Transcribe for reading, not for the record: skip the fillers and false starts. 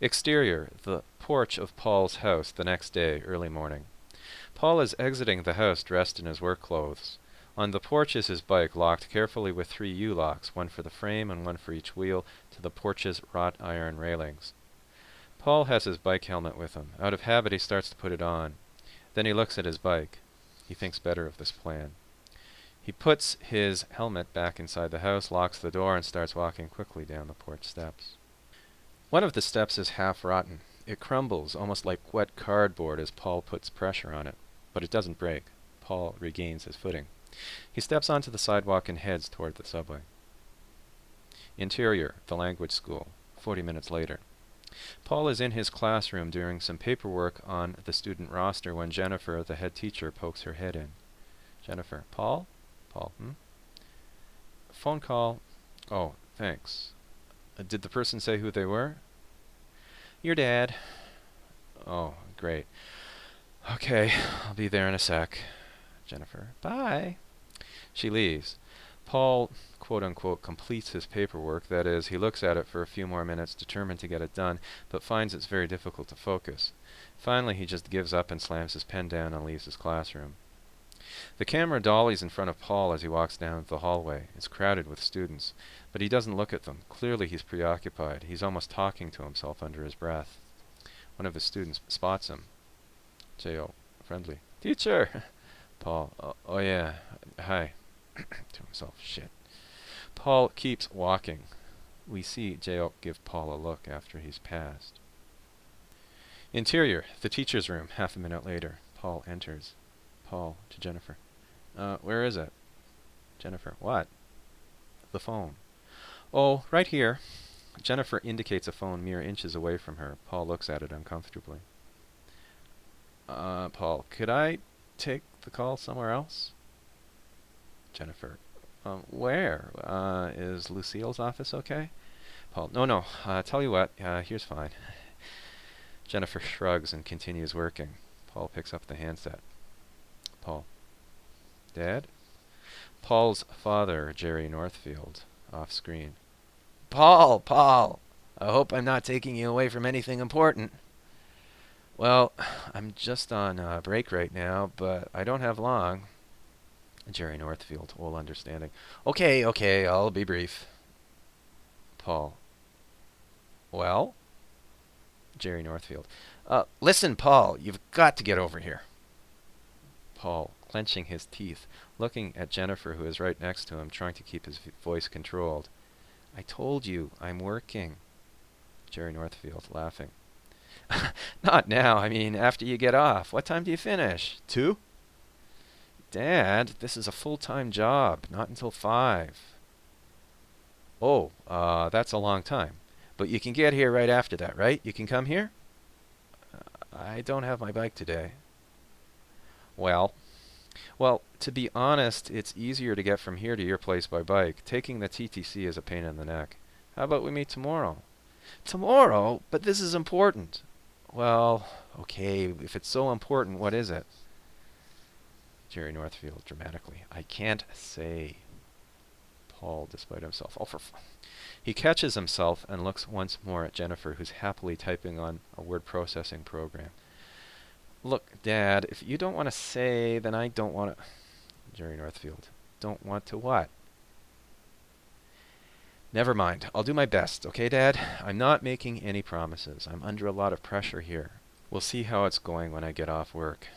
Exterior, the porch of Paul's house the next day, early morning. Paul is exiting the house dressed in his work clothes. On the porch is his bike, locked carefully with 3 U-locks, one for the frame and one for each wheel, to the porch's wrought iron railings. Paul has his bike helmet with him. Out of habit, he starts to put it on. Then he looks at his bike. He thinks better of this plan. He puts his helmet back inside the house, locks the door, and starts walking quickly down the porch steps. One of the steps is half rotten. It crumbles, almost like wet cardboard, as Paul puts pressure on it. But it doesn't break. Paul regains his footing. He steps onto the sidewalk and heads toward the subway. Interior, the language school, 40 minutes later. Paul is in his classroom doing some paperwork on the student roster when Jennifer, the head teacher, pokes her head in. Jennifer, Paul? Paul, Phone call. Oh, thanks. Did the person say who they were? Your dad. Oh, great. Okay, I'll be there in a sec. Jennifer, bye. She leaves. Paul, quote-unquote, completes his paperwork. That is, he looks at it for a few more minutes, determined to get it done, but finds it's very difficult to focus. Finally, he just gives up and slams his pen down and leaves his classroom. The camera dollies in front of Paul as he walks down the hallway. It's crowded with students, but he doesn't look at them. Clearly he's preoccupied. He's almost talking to himself under his breath. One of his students spots him. J.O., friendly. Teacher! Paul, oh yeah, hi. To himself, shit. Paul keeps walking. We see J.O. give Paul a look after he's passed. Interior, the teacher's room, half a minute later. Paul enters. Paul to Jennifer. Where is it? Jennifer, what? The phone. Oh, right here. Jennifer indicates a phone mere inches away from her. Paul looks at it uncomfortably. Paul, could I take the call somewhere else? Jennifer, where? Is Lucille's office okay? Paul, no. Tell you what, here's fine. Jennifer shrugs and continues working. Paul picks up the handset. Paul. Dad? Paul's father, Jerry Northfield, off screen. Paul! I hope I'm not taking you away from anything important. Well, I'm just on break right now, but I don't have long. Jerry Northfield, all understanding. Okay, I'll be brief. Paul. Well? Jerry Northfield. Listen, Paul, you've got to get over here. Paul, clenching his teeth, looking at Jennifer, who is right next to him, trying to keep his voice controlled. I told you, I'm working. Jerry Northfield, laughing. Not now, I mean, after you get off. What time do you finish? 2? Dad, this is a full-time job, not until 5. Oh, that's a long time. But you can get here right after that, right? You can come here? I don't have my bike today. Well, to be honest, it's easier to get from here to your place by bike. Taking the TTC is a pain in the neck. How about we meet tomorrow? Tomorrow? But this is important. Well, okay, if it's so important, what is it? Jerry Northfield, dramatically. I can't say. Paul, despite himself. He catches himself and looks once more at Jennifer, who's happily typing on a word processing program. Look, Dad, if you don't want to say, then I don't want to... Jerry Northfield. Don't want to what? Never mind. I'll do my best, okay, Dad? I'm not making any promises. I'm under a lot of pressure here. We'll see how it's going when I get off work.